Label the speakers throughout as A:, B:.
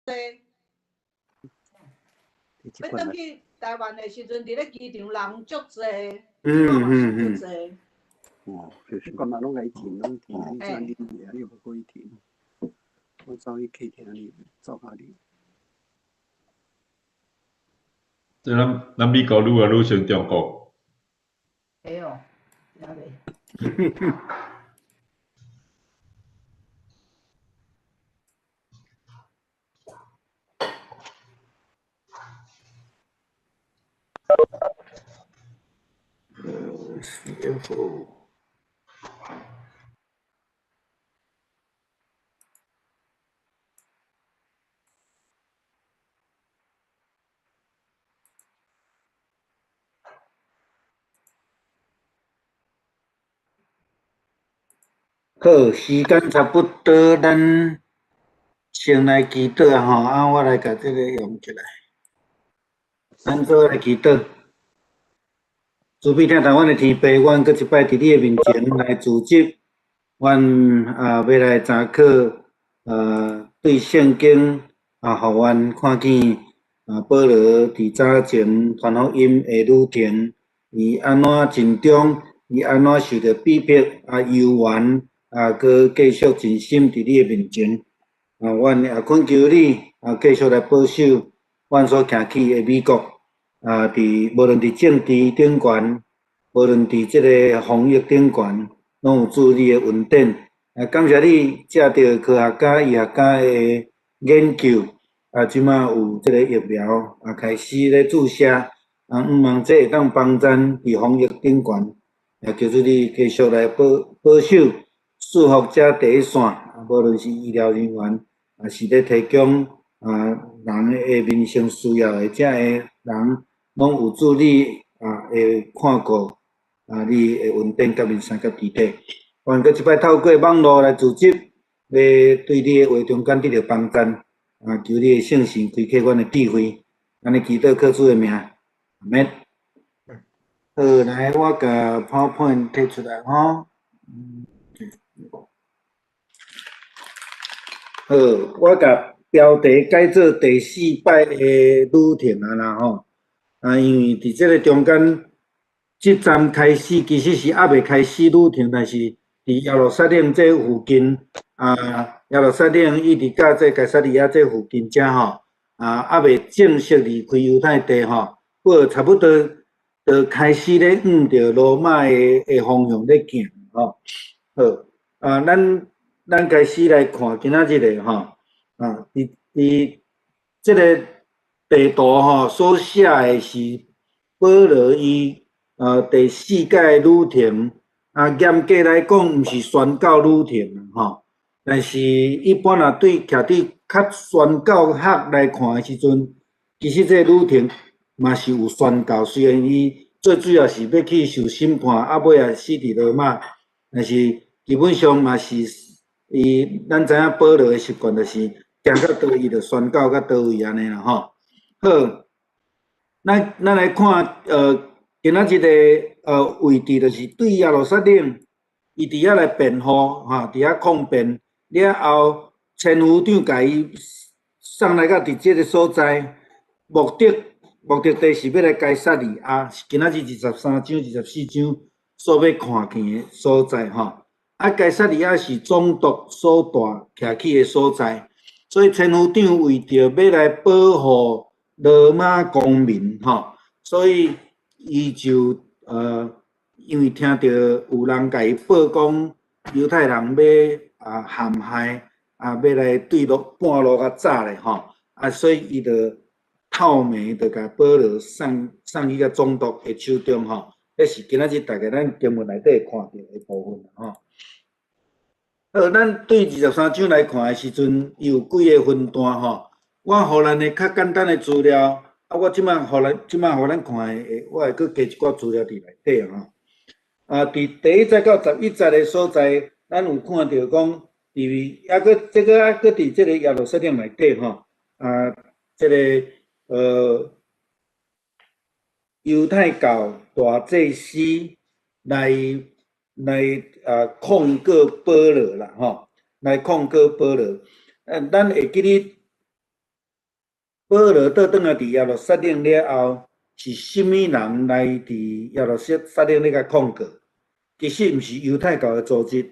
A: 要转去台湾的时阵，伫咧机场人足侪，
B: 嗯。
C: 哦，就是干嘛拢来停，拢停，你这样你也无可以停。我走去客厅里走下里。
B: 即咱美国愈来愈像中国。
A: 会哦，了袂。
C: CFO。
D: 好，时间差不多，咱先来祈祷吼，我来甲这个用起来。咱做来祈祷，慈悲听从阮的天父，阮搁一摆伫你的面前来自集，阮要来查考对圣经互阮看见保罗伫早前传福音的旅程，伊安怎尽忠，伊安怎受到逼迫忧患。搁继续尽心伫你的面前，阮也恳求你继续来保守阮所行去的美国，无论伫政治顶悬，无论伫即个防疫顶悬，拢有注你的稳定。感谢你借着科学家、医学家的研究，即马有即个疫苗开始咧注射，毋望这会当帮咱伫防疫顶悬，也求主你继续来保守。祝福者第一线，无论是医疗人员，是咧提供人的民生需要的，遮个人拢有助你会看顾你的稳定甲民生甲治体。阮搁一摆透过网络来组织，要对你的话中间得到帮助，求你的圣神开启阮的智慧，安尼祈祷靠主的名，阿免。好，来我甲 PowerPoint 摕出来吼。好，我甲标题改做第4摆的旅程啦吼。因为伫即个中间，即站开始其实是还未开始旅程，但是伫耶路撒冷这附近，耶路撒冷一直到这该萨利亚这附近遮吼，还未正式离开犹太地吼，不过差不多就开始咧往着罗马的方向咧行吼。好，咱开始来看今仔日的吼，伫即个地图吼所写的是保罗伊第4届旅程，严格来讲，毋是宣教旅程吼，但是一般对徛伫较宣教学来看的时阵，其实这旅程嘛是有宣教，虽然伊最主要是要去受审判，尾也死伫罗马，但是基本上嘛是。咱知影保罗的习惯就是行到倒位就宣教到倒位安尼啦吼。好，咱来看今仔日的位置就是对耶路撒冷，伊伫遐来辩护伫遐抗辩了后，千夫长甲伊送来到伫即个所在，目的地是要来该萨利亚，今仔日23章、24章所要看见的所在吼。该萨利亚是总督所住徛起的所在，所以千夫长为着要来保护罗马公民吼，所以伊就因为听到有人甲伊报讲犹太人要陷害要来对半路较早咧吼，所以伊就透明就甲保罗送去个总督的手中吼，这是今仔日大家咱经文内底会看到的部分吼。好，咱对23章来看的时阵，伊有几个分段吼。我互咱的较简单的资料，我即摆互咱看的，我会搁加一寡资料伫内底吼。伫第1节到11节的所在，咱有看到讲，还搁伫即个耶路撒冷内底吼，即个犹太教大祭司来控告保罗啦吼，来控告保罗。咱会记得保罗倒转来伫耶路撒冷了后，是甚物人来伫耶路撒冷咧甲控告？其实毋是犹太教的组织，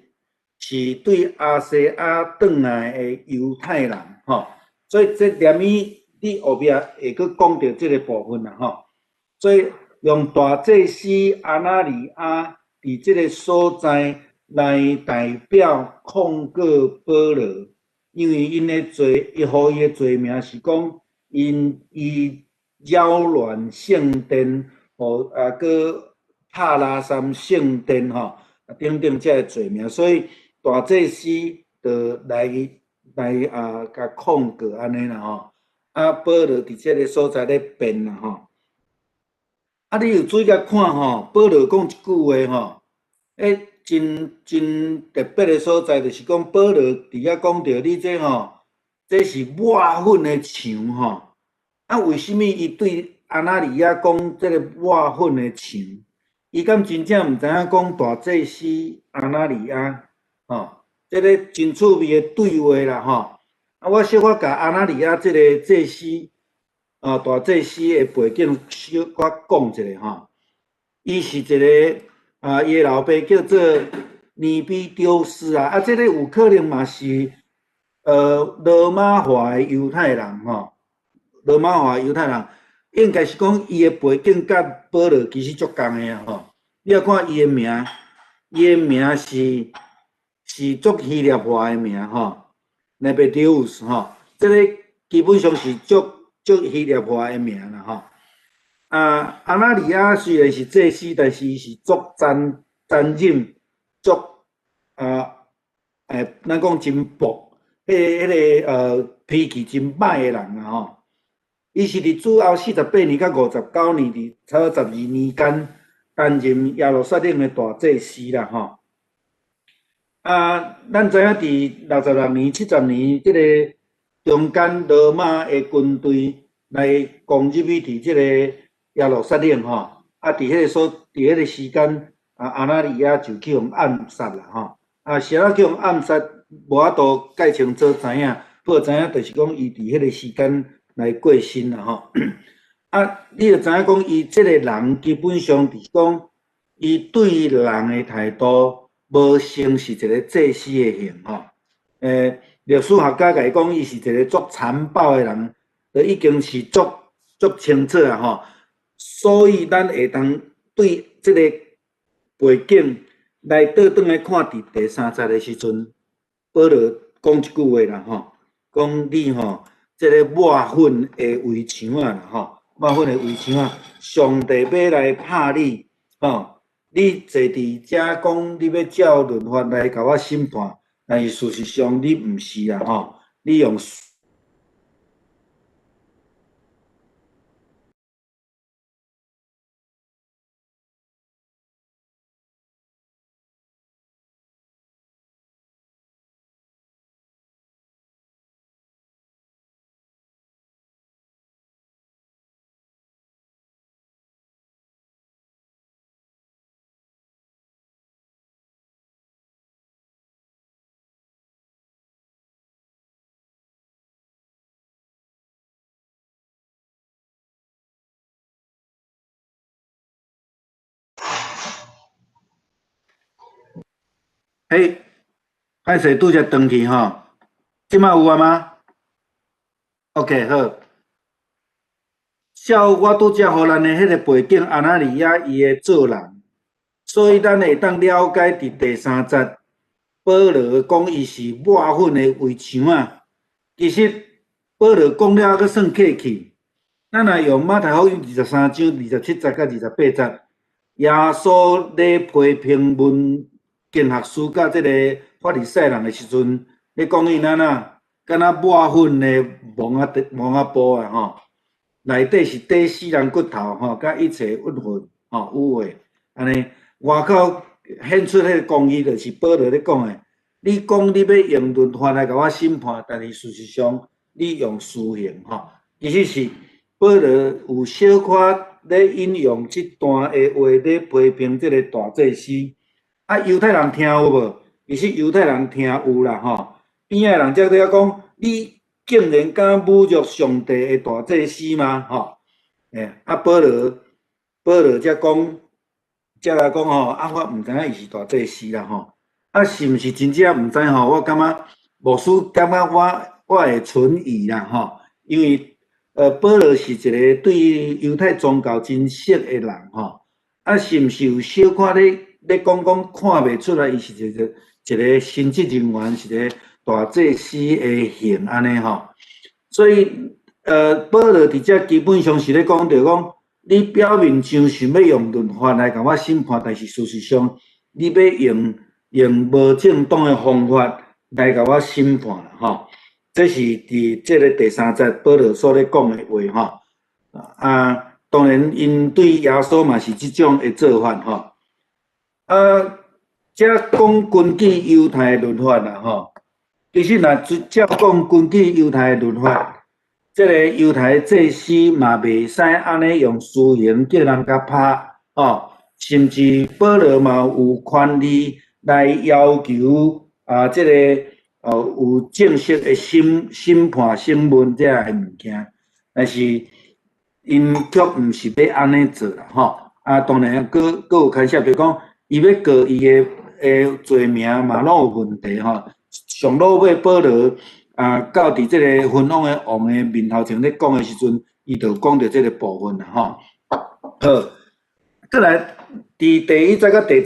D: 是对亚细亚转来的犹太人吼。所以这念伊你后壁会佫讲到即个部分啦吼。所以用大祭司阿那尼亚伫即个所在来代表控告保罗，因为因的罪，伊互伊的罪名是讲伊扰乱圣殿，互佫拍拉山圣殿吼，等等这个罪名，所以大祭司就来甲控告安尼啦吼。保罗伫即个所在咧辩啦吼。你有注意甲看吼，保罗讲一句话吼，真特别的所在，就是讲保罗伫遐讲到你这吼，这是抹粉的墙吼。为什么伊对阿那尼亚讲这个抹粉的墙？伊敢真正毋知影讲大祭司阿那尼亚吼，这个真趣味的对话啦吼。我小可甲阿那尼亚这个祭司。大祭司的背景小可讲一下吼，伊是一个伊的老爸叫做尼比丢斯啊，这个有可能嘛是罗马化的犹太人吼，罗马化犹太人应该是讲伊的背景甲保罗其实足共的吼。你要看伊的名，伊的名是足希腊化的名吼 ，Nebedeus 吼，这个基本上是足希腊化的名啦吼。阿那尼亚虽然是祭司，但是伊是足残忍、足咱讲真暴，脾气真歹的人啦吼。伊是伫主后48年到59年，伫差不多12年间担任耶路撒冷的大祭司啦吼。咱知影伫66年、70年即个中间罗马的军队来攻入去伫即个耶路撒冷吼，伫迄个时间，阿那尼亚就去互暗杀啦吼。是安怎去互暗杀，无法度介清楚知影，不过知影就是讲伊伫迄个时间来过身啦吼。你就知影讲伊即个人基本上就是讲，伊对人的态度无像是一个祭司的型吼。历史学家甲伊讲，伊是一个足残暴的人，就已经是足清楚啊吼。所以咱会当对即个背景来倒转来看，伫第3节的时阵，保罗讲一句话啦吼，讲你吼，即个抹粉的围墙啊啦吼，抹粉的围墙啊，上帝要来拍你吼，你坐伫遮讲你要照律法来甲我审判。但是事实上，你毋是啦吼，你用歹势拄则断去吼，即摆有啊吗 ？OK 好。照我拄则互咱的迄个背景，阿那尼亚伊的做人，所以咱会当了解伫第3节，保罗讲伊是抹粉的围墙啊。其实保罗讲了还佫算客气。咱若用马太福音23章27节到28节，耶稣咧批评经学师甲即个法利赛人的时阵，咧讲因安那，敢若抹粉的蒙仔布啊吼，内底是底死人骨头吼，甲一切污秽吼污秽，安尼外口显出迄个公义，就是保罗咧讲的。你讲你要用律法来甲我审判，但是事实上你用私刑吼，其实是保罗有小可咧引用即段的话咧批评即个大祭司。犹太人听有无？其实犹太人听有啦吼。边仔人则在讲，你竟然敢侮辱上帝的大祭司吗？吼，保罗才讲，才来讲吼，我毋知影伊是大祭司啦吼，是毋是真正毋知吼？我感觉牧师感觉我会存疑啦吼，因为保罗是一个对犹太宗教真熟的人吼，是毋是有小可咧讲看袂出来，伊是一个神职人员，是一个大祭司的型安尼吼，所以保罗伫遮基本上是咧讲着讲，你表面上想要用律法来甲我审判，但是事实上你要用无正当的方法来甲我审判啦吼。这是伫这个第3节保罗所咧讲的话吼，当然因对耶稣嘛是即种的做法吼，遮讲根据犹太律法啦吼，其实若照讲根据犹太律法，这个犹太祭司嘛袂使安尼用私刑叫人甲拍吼，甚至保罗嘛有权利来要求这个。有正式的审判审问这样的物件，但是因却毋是要安尼做啦吼。当然，佫有牵涉，比如讲，伊要告伊的罪名嘛，拢有问题吼。上落尾保罗到伫这个昏王的面头前咧讲的时阵，伊就讲到这个部分啦吼。好，再来伫第1节到第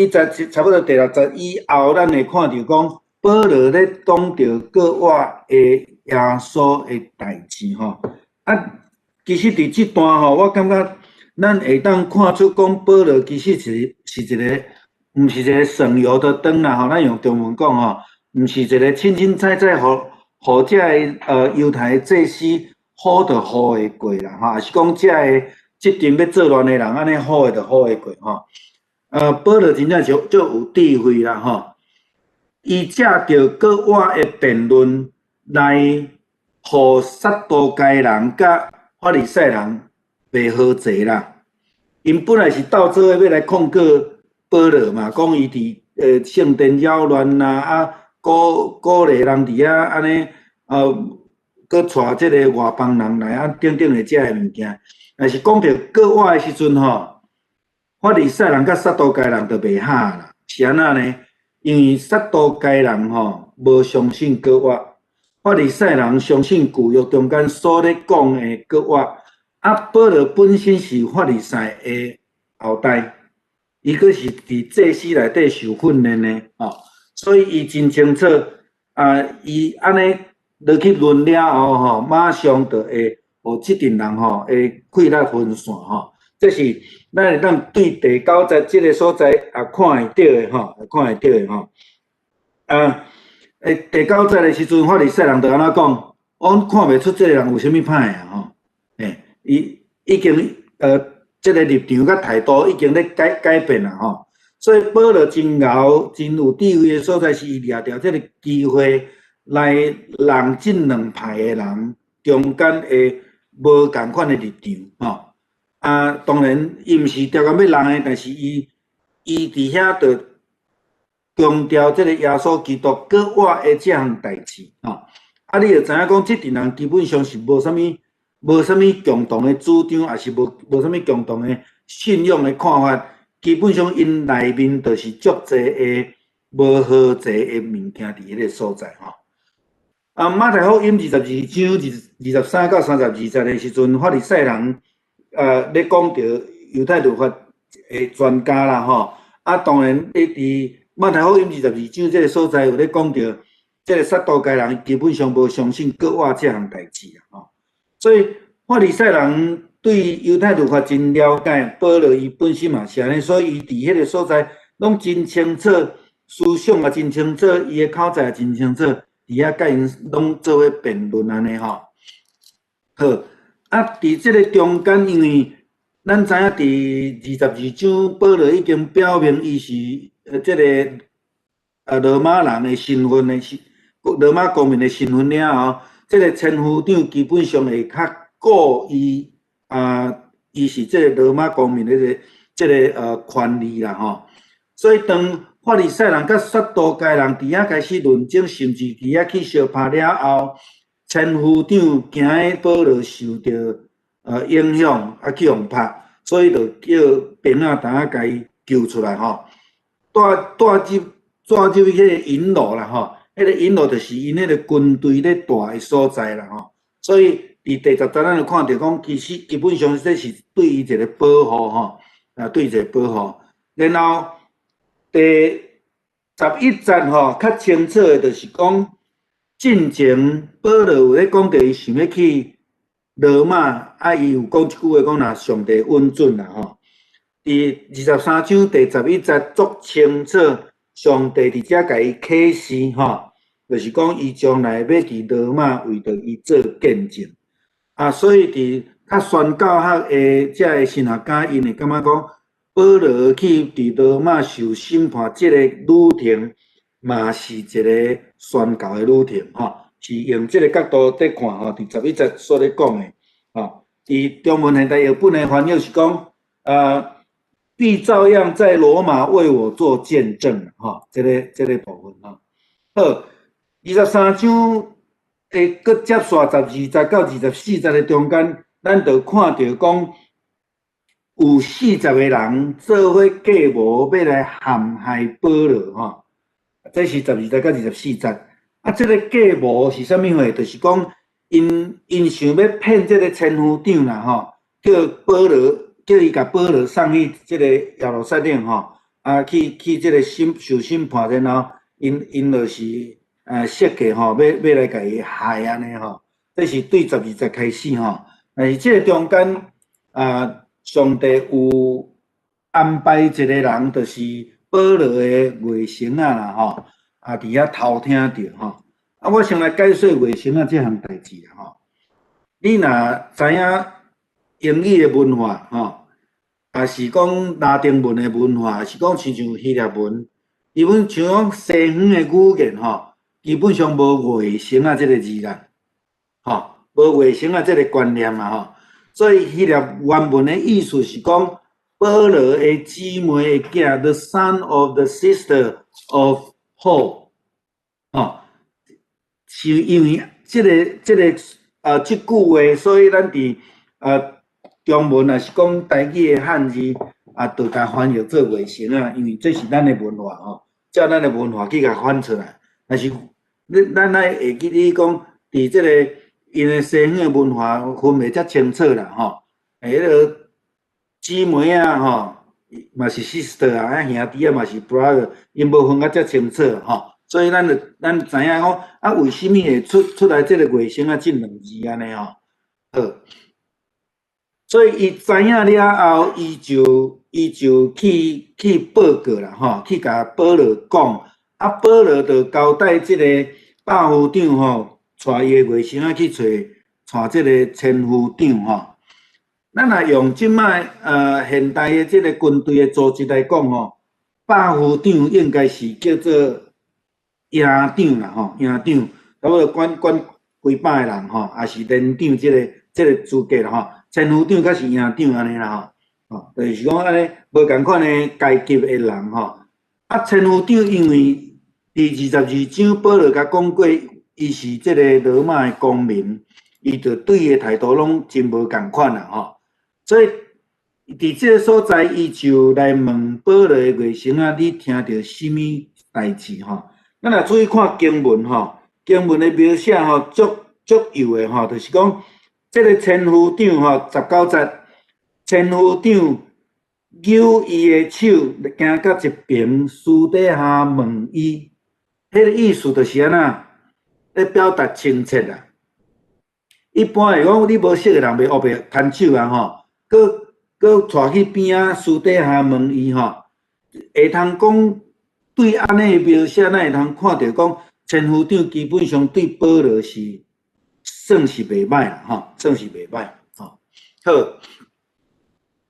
D: 11节，差不多第6节以后，咱会看到讲。保罗咧讲到国外的耶稣的代志吼，其实伫这段吼，我感觉咱会当看出讲保罗其实是一个，毋是一个省油的灯啦吼，咱用中文讲吼，毋是一个清清彩彩互遮个犹太祭司好就好会过啦吼，也是讲遮个即阵要作乱的人安尼好会就好会过吼。保罗真正就有智慧啦吼。伊借着国外的辩论来，互撒都该人甲法利赛人袂好坐啦。因本来是斗做伙要来控告保罗嘛，讲伊伫圣殿扰乱啦，鼓励人伫遐安尼搁带即个外邦人来等等的遮个物件。但是讲到国外的时阵吼，法利赛人甲撒都该人就袂合啦，是安那呢？因为撒都该人吼无相信国外，法利赛人相信旧约中间所咧讲的国外。保罗本身是法利赛的后代，伊阁是伫祭司内底受训练的吼，所以伊真清楚伊安尼落去论了后吼，马上就会互即阵人吼会溃烂分散吼。这是咱会当对第9节即个所在看会到的吼，看会到的吼。第9节的时阵，法利赛人就安怎讲？阮看袂出即个人有啥物歹吼。伊已经即个立场甲态度已经咧改变啦吼。所以保罗真牛、真有智慧的所在是伊掠着即个机会来让即两派的人中间的无共款的立场吼。当然，伊毋是条件要人的，但是伊伫遐就强调即个耶稣基督国外的这项代志吼。你就知影讲，即阵人基本上是无啥物共同的主张，也是无啥物共同的信仰的看法。基本上因内面就是足侪的无和谐的物件伫迄个所在吼。马太福音22章23到32节的时阵，法利赛人咧讲到犹太律法的专家啦吼，当然伫马太福音22章这个所在有咧讲到，这个撒都该人基本上无相信国外这项代志啦吼，所以法利赛人对犹太律法真了解，保罗伊本身嘛是安尼，所以伊伫迄个所在拢真清楚，思想也真清楚，伊的口才也真清楚，伫遐甲因拢做伙辩论安尼吼。好。伫即个中间，因为咱知影伫22章，保罗已经表明伊是即个罗马人的身份的罗马公民的身份了后，即个千夫长基本上会较顾伊伊是即个罗马公民的即个权利啦吼。所以当法利赛人甲撒都该人伫遐开始论证，甚至伫遐去相拍了后，前副长惊迄保罗受到影响，去互拍，所以就叫兵仔呾甲伊救出来吼。带入迄个引路啦吼，迄个引路就是因迄个军队咧住诶所在啦吼。所以伫第10章咱就看到讲，其实基本上这是对伊一个保护吼，对伊一个保护。然后第11章吼，较清楚诶，就是讲进前保罗有咧讲到伊想要去罗马，伊有讲一句话，讲若上帝允准啦吼。伫23章第11节足清楚，上帝伫遮甲伊启示吼，就是讲伊将来要伫罗马为着伊做见证。所以伫较宣教学诶遮个神学家，因会感觉讲保罗去伫罗马受审判，即个旅程嘛是一个宣教诶旅程吼，是用即个角度伫看吼，伫11节所咧讲诶吼。伫中文现代译本诶翻译是讲必照样在罗马为我做见证吼，这个部分吼。好，23章诶，搁接续12节到24节诶中间，咱就看到讲有40个人做伙计谋要来陷害保罗吼。这是12节到24节。这个计谋是啥物货？就是讲因想要骗这个千夫长啦吼，叫伊甲保罗送去即个耶路撒冷吼，去即个受审判，然后因就是设计吼，要来甲伊害安尼吼。这是对12节开始吼，但是即个中间上帝有安排一个人，就是保罗的外甥啦吼，伫遐偷听着吼。我先来解说外甥即项代志啦吼。你若知影英语的文化吼，是讲拉丁文的文化，是讲亲像希腊文，基本像讲西方的语言吼，基本上无外甥即个字啦，吼，无外甥即个观念啦吼。所以希腊原文的意思是讲保罗的姊妹的囝 ，the son of the sister of Paul， 吼，是因为即句话，所以咱伫中文也是讲台语的汉字就甲翻译做外省因为这是咱的文化吼，照咱的文化去甲翻出来。但是咱会记你讲，伫即个因的西方的文化分袂遮清楚啦吼。迄个姊妹吼，嘛是 sister 兄弟嘛是 brother， 因无分甲遮清楚吼。所以咱知影讲为什么会出来即个外省即两字安尼吼？好。所以伊知影了后，伊就去报告啦吼，去甲保罗讲，保罗就交代即个百夫长吼，带伊个外甥去找即个千夫长吼。咱若用即摆现代的即个军队的组织来讲吼，百夫长应该是叫做营长啦吼，营长差不多管几百个人吼，也是连长即个资格啦吼。千夫长甲是营长安尼啦吼，就是讲安尼无共款的阶级的人吼。千夫长因为第22章保罗甲讲过，伊是即个罗马的公民，伊就对伊的态度拢真无共款啦吼。所以伫即个所在，伊就来问保罗的外甥你听到什么代志吼？咱若注意看经文吼，经文的描写吼，足有的吼，就是讲。这个千夫长吼，19节，千夫长揪伊的手，行到一边，私底下问伊，迄个意思就是安那，咧表达亲切啦。一般来讲，你无识的人袂黑白牵手啊吼，搁带去边仔，私底下问伊吼，会通讲对安尼的描写，咱会通看到讲，千夫长基本上对保罗是。算是袂歹啦，吼，算是袂歹，吼。好，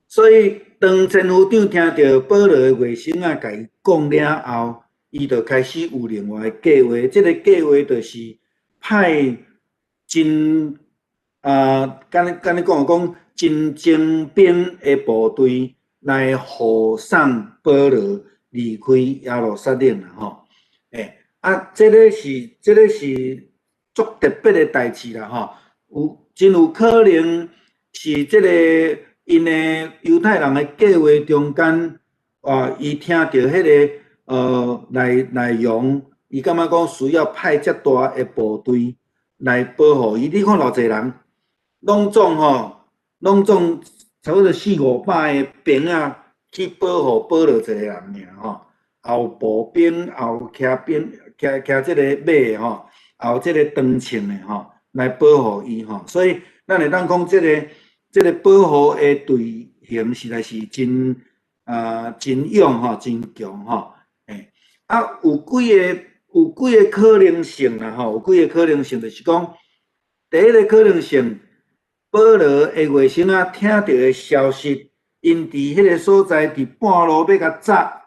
D: 所以当千夫长听到保罗的外甥甲伊讲了后，伊就开始有另外的计划。这个计划就是派真敢你讲真精兵的部队来护送保罗离开耶路撒冷啦，吼。这个是。足特别的代志啦吼，真有可能是即个因的犹太人的计划中间，伊听到迄个内容，伊感觉讲需要派遮大的部队来保护伊。你看偌济人，拢总差不多400-500个兵啊，去保留一个人尔吼。后步兵，后骑兵，骑即个马吼，后即个长枪的吼，来保护伊吼。所以咱会当讲，即个保护的队形实在是真勇吼，真强吼。有几个可能性啦吼，有几个可能性就是讲，第一个可能性，保罗的外甥仔听到的消息，因伫迄个所在伫半路要甲炸。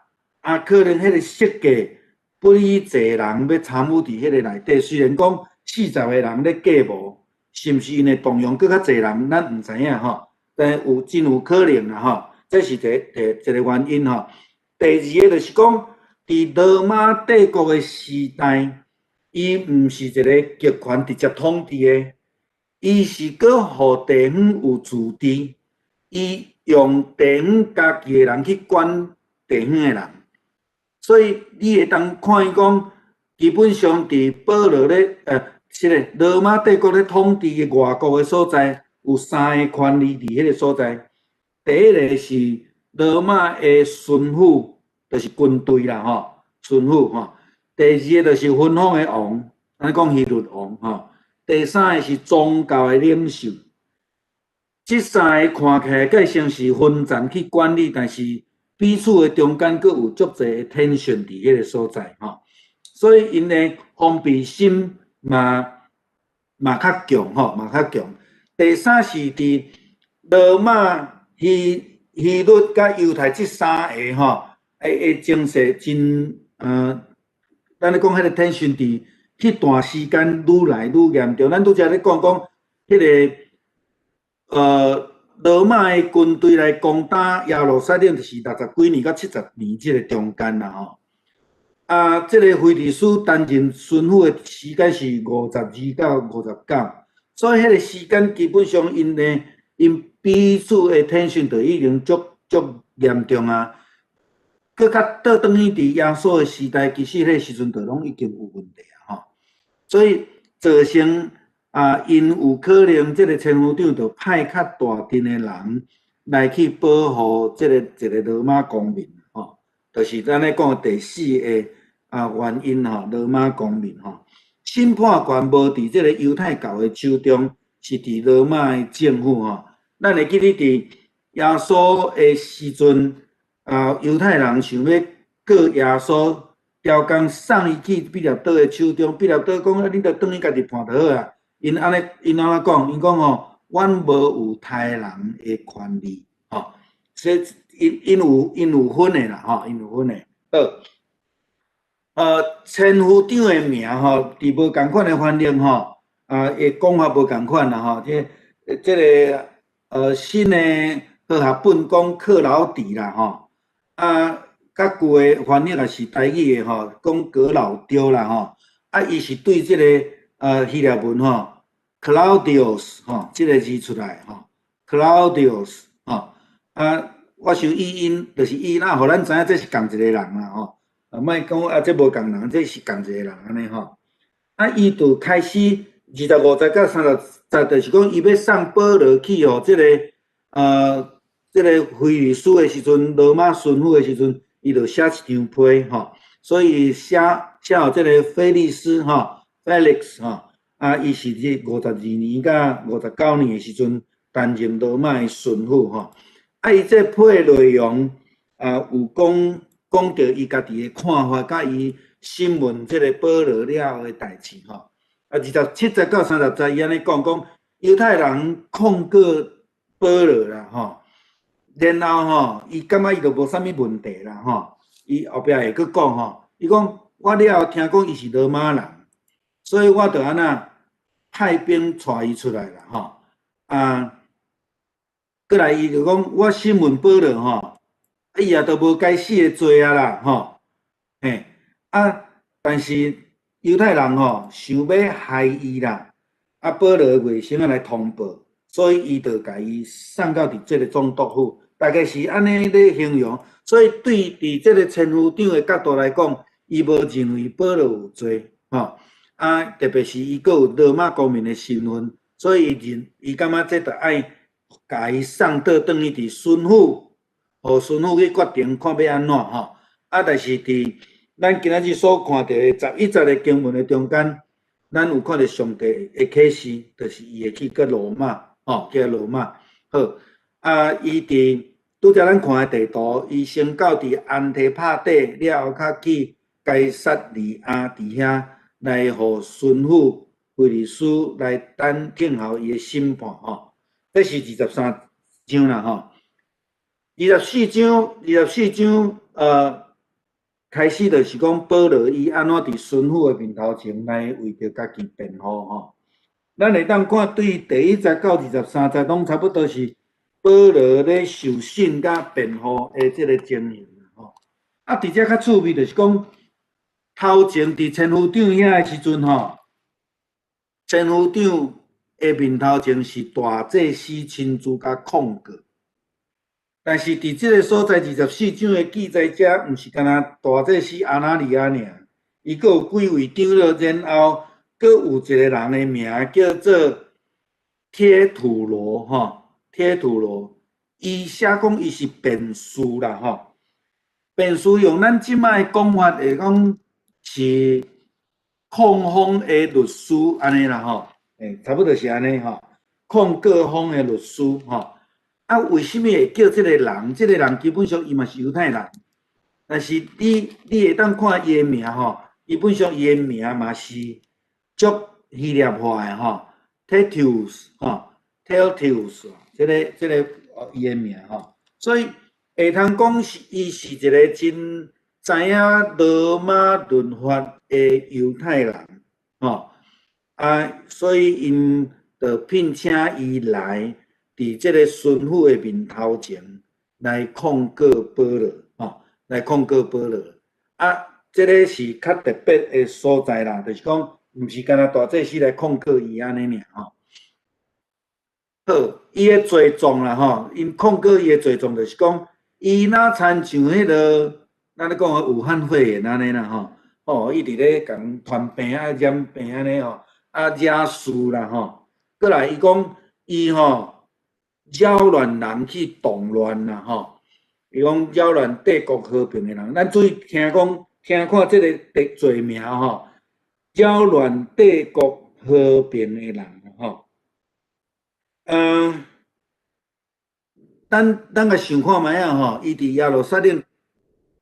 D: 可能迄个设计不哩侪人要参与伫迄个内底，虽然讲40个人咧计无，是毋是因会动用搁较侪人，咱毋知影吼。但真有可能啦吼，这是一个原因吼。第二个就是讲，伫罗马帝国的时代，伊毋是一个集权直接统治的，伊是搁互地方有自治，伊用地方家己的人去管地方的人。所以你会当看伊讲，基本上伫保罗咧，是咧罗马帝国咧统治嘅外国嘅所在，有3个权利伫迄个所在。第一个是罗马嘅巡抚，就是军队啦吼，巡抚吼。第二个就是分封嘅王，咱讲希律王吼。第三个是宗教嘅领袖。这3个看起来计像是分站去管理，但是彼此的中间，阁有足侪tension伫迄个所在吼，所以因的封闭心嘛较强吼，嘛较强。第三是伫罗马希律甲犹太这3个吼，的情势真咱咧讲迄个tension伫迄段时间愈来愈严重。咱拄则咧讲迄个罗马的军队来攻打耶路撒冷，就是60几年到70年这个中间啦吼。这个腓力斯担任巡抚的时间是52到59，所以迄个时间基本上因彼此的tension就已经足严重啊。搁较倒转去伫耶稣的时代，其实迄个时阵就拢已经有问题啊吼，所以造成。因有可能这个参谋长就派较大阵的人来去保护这个一个罗马公民吼，就是咱咧讲第4个原因吼，罗马公民吼，审判权无伫这个犹太教的手中，是伫罗马的政府吼。咱会记得伫耶稣的时阵，犹太人想要告耶稣，条工送伊去彼拉多的手中，彼拉多讲：你着转去家己判就好啊。因安怎讲？因讲吼，阮无有杀人的权利，吼，所以因有分的啦，吼，因有分的。千夫长的名吼，伫无共款的翻译吼，的讲法无共款啦，吼，这个新的和合本讲克劳迪啦，吼，较旧的翻译也是台语的吼，讲葛老丢啦，吼，伊是对这个。希腊文吼 ，Claudius 吼，这个字出来吼 ，Claudius 吼，我想因就是伊那，互咱知影这是共一个人啦吼，莫讲这无共人，这是共一个人安尼吼。伊就开始25节到30节，就是讲伊要送保罗去吼，这个腓力斯的时阵，罗马巡抚的时阵，伊就写一张批吼，所以写互这个腓力斯吼。Felix 吼，伊是伫52年到59年的时阵担任罗马的巡抚吼。伊这批的内容有讲到伊家己的看法，甲伊审问这个保罗了的代志吼。27节到30节伊安尼讲犹太人控告保罗啦吼，然后吼伊感觉伊就无啥物问题啦吼。伊后壁会佫讲吼，伊讲我了听讲伊是罗马人。所以我就安那派兵带伊出来啦，吼，过来伊就讲我审问保罗吼，伊也都无该死的罪啊啦，吼，但是犹太人想要害伊啦，保罗卫生来通报，所以伊就甲伊送到伫即个总督府，大概是安尼咧形容。所以对伫即个千夫长的角度来讲，伊无认为保罗有罪特别是伊阁有罗马公民的身份，所以伊感觉这着爱甲伊送倒转去伫巡抚，互巡抚去决定看要安怎但是伫咱今仔日所看到的11节的经文的中间，咱有看到上帝的启示，就是伊会去罗马去罗马。好伊伫拄则咱看的地图，伊先到伫安提帕底了后，较去该撒利亚伫遐来互巡抚腓利斯来等听候伊的审判这是23章啦24章开始就是讲保罗伊安怎伫巡抚的面头前来为着家己辩护咱会当看对第1节到23节，拢差不多是保罗咧受审甲辩护的即个情形伫遮较趣味就是讲头前伫千夫长遐的时阵千夫长的面头前是大祭司亲自甲控告。但是伫即个所在24章的记载遮，毋是干那大祭司阿那尼亚尔，伊阁有几位长老，然后阁有一个人的名叫做帖土罗帖土罗，伊写讲伊是辩士啦辩士用咱即摆讲法会讲是控方的律师安尼啦差不多是安尼控告方的律师为什么会叫这个人？这个人基本上伊嘛是犹太人，但是你会当看伊的名基本上伊的名嘛是足希腊化的Tertius Tertius 这个伊的名所以会通讲是伊是一个真知影罗马律法的犹太人所以因就聘请伊来。伫即个巡抚的面头前来控告保罗来控告保罗即个是较特别的所在啦，就是讲毋是干那大祭司来控告伊安尼尔好，伊的罪状啦因控告伊的罪状就是讲，伊若亲像迄个咱咧讲的武汉肺炎安尼啦伊伫咧共传病染病安尼惹事啦过来伊讲伊扰乱人去动乱啦伊讲扰乱帝国和平的人，咱注意听看这个罪名扰乱帝国和平的人咱个想看卖伊伫耶路撒冷，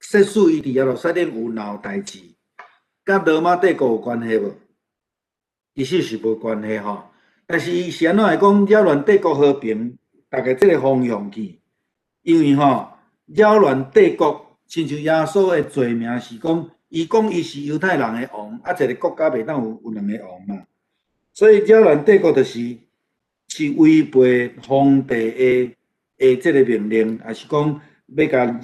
D: 说使伊伫耶路撒冷有闹代志，甲罗马帝国有关系无？其实是无关系但是伊是安怎会讲扰乱帝国和平？大概这个方向去，因为扰乱帝国，亲像耶稣的罪名是讲，伊讲伊是犹太人的王，一个国家袂当有两个王嘛，所以扰乱帝国就是违背皇帝的这个命令，也是讲要甲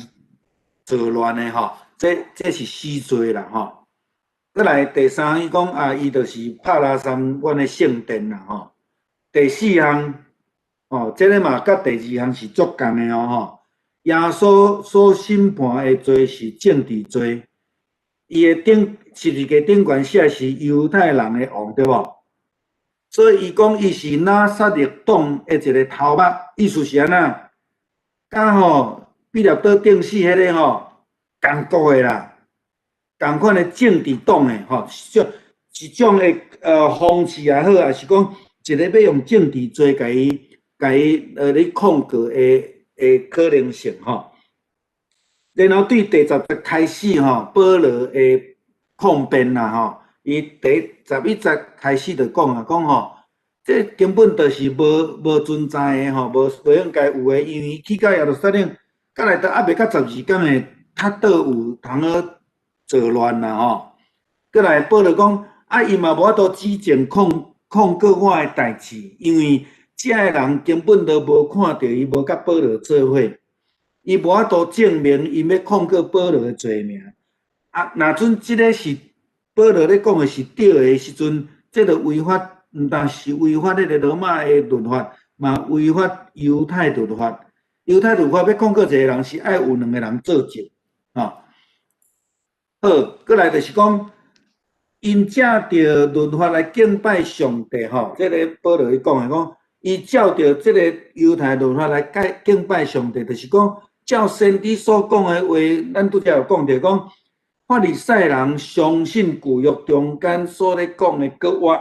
D: 作乱的这是死罪啦再来第三，伊讲伊就是拍拉三阮的圣殿啦第4项。这个嘛，甲第2项是足共的耶稣所审判的罪是政治罪，伊的十字架顶悬写是犹太人的王，对无？所以伊讲伊是拿撒勒党的一个头目，意思是安怎？甲毕业岛顶死迄个共国的啦，共款的政治党的一种的方式也好，也是讲一个要用政治罪甲伊咧控告的可能性然后对第10节开始保罗的抗辩啦伊第11节开始就讲这根本就是无存在的无应该有的，因为去到耶路撒冷，甲来到未到12天的，他倒有通好作乱啦过来保罗讲伊嘛无法度指证控告我的代志，因为这个人根本都无看到伊无甲保罗做伙，伊无法度证明伊要控告保罗的罪名。若准即个是保罗咧讲的是对的时阵，这个违法，毋但是违反迄个罗马的律法，嘛违反犹太律法。犹太律法要控告一个人，是爱有2个人作证，好，过来就是讲，因借着律法来敬拜上帝，吼，这个保罗伊讲的讲，伊照着这个犹太律法来敬拜上帝，就是讲，照先知所讲的话，咱拄则有讲着讲。法利赛人相信旧约中间所咧讲的国约，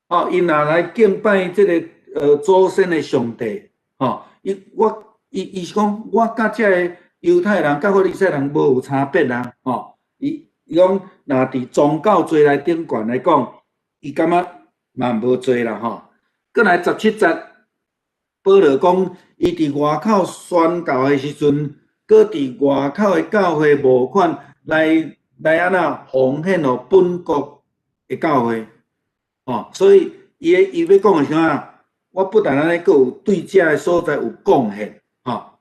D: 哦，因若来敬拜这个祖先的上帝，哦，伊是讲我甲这个犹太人甲法利赛人无有差别啦，哦，伊讲若伫宗教罪内顶悬来讲，伊感觉嘛无罪啦，吼。过来17节，保罗讲，伊伫外口宣教的时阵，搁伫外口的教会募款。来安那奉献予本国的教会，哦，所以伊要讲的是啥？我不但安尼，阁有对遮个所在有贡献，哦。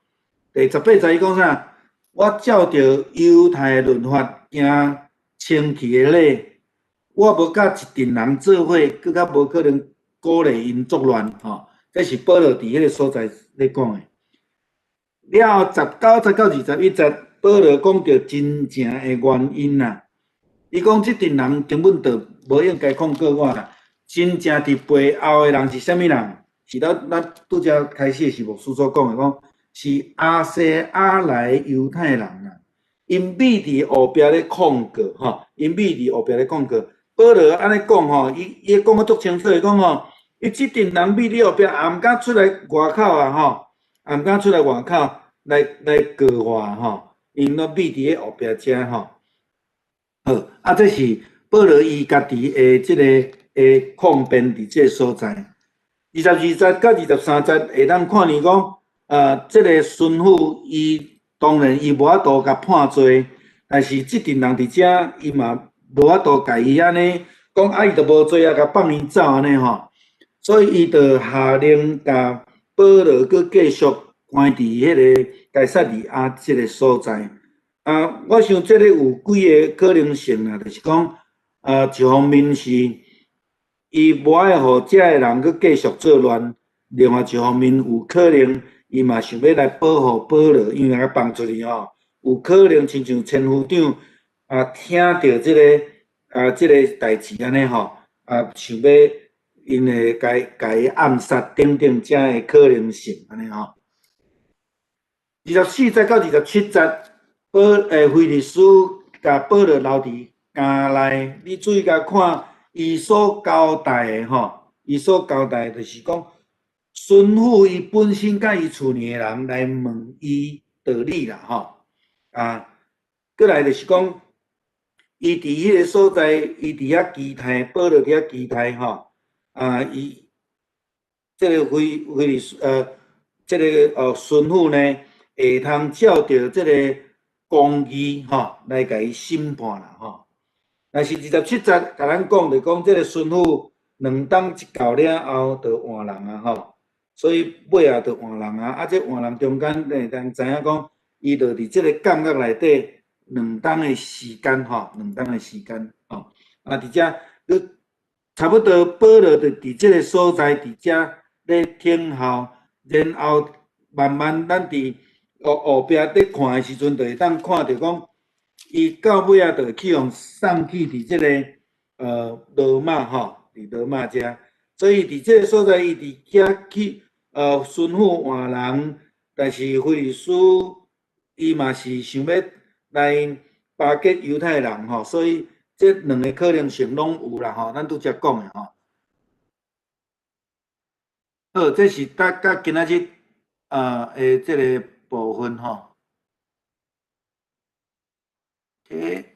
D: 第18节伊讲啥？我照着犹太律法行清气的礼，我无甲一群人做伙，更较无可能鼓励因作乱，哦。这是保罗伫迄个所在咧讲的。了19节到21节。保罗讲到真正的原因啦，伊讲即群人根本就无应该控告我啦。真正伫背后的人是啥物人？是咱拄则开始是牧师所讲的，讲是亚细亚来犹太人啦。因秘伫后壁咧控告，吼，因秘伫后壁咧控告。保罗安尼讲吼，伊讲得足清楚，伊讲吼，伊即群人秘伫后壁，也毋敢出来外口啊，吼，也毋敢出来外口来告我，吼。因拢秘伫咧后壁遮吼，好，啊，这是保罗伊家己的即个抗辩伫即个所在。22节到23节会当看见讲，即个孙妇伊当然伊无法度甲判罪，但是即群人伫遮伊嘛无法度甲伊安尼讲，啊，伊就无罪啊，甲放伊走安尼吼，所以伊就下令甲保罗佮继续关伫迄个该撒利亚即个所在。我想这个有几个可能性啦，就是讲，一方面是伊无爱互遮个人佮继续作乱，另外一方面有可能伊嘛想要来保护保罗，因为甲放出去吼，有可能亲像千夫长听到即个即个代志安尼吼，想要因会甲伊暗杀等等遮个可能性安尼吼。24节到27节，菲利斯甲保罗留伫家内，你注意甲看伊所交代的吼，伊所交代就是讲，孙妇伊本身甲伊厝里的人来问伊道理啦吼，过来就是讲，伊伫迄个所在，伊伫遐期待，保罗伫遐期待吼，伊即个菲利斯即个孙妇呢？会通照着即个公义吼来甲伊审判啦吼。但是27节甲咱讲着讲，即个孙妇2冬一到了后，就换人啊吼。所以尾啊就换人啊，即换人中间会当知影讲，伊就伫即个监狱内底2冬的时间吼，2冬的时间吼。伫遮佮差不多保罗就伫即个所在伫遮咧听候，然后慢慢咱伫后壁咧看的时阵，就会当看到讲，伊到尾啊，就会去互送去伫即个罗马吼，伫罗马遮。所以伫即个所在，伊伫遐去孙妇换人，但是菲利斯伊嘛是想要来巴结犹太人吼，所以这2个可能性拢有啦吼，咱拄则讲的吼。好，这是甲今仔日即个部分吼。OK。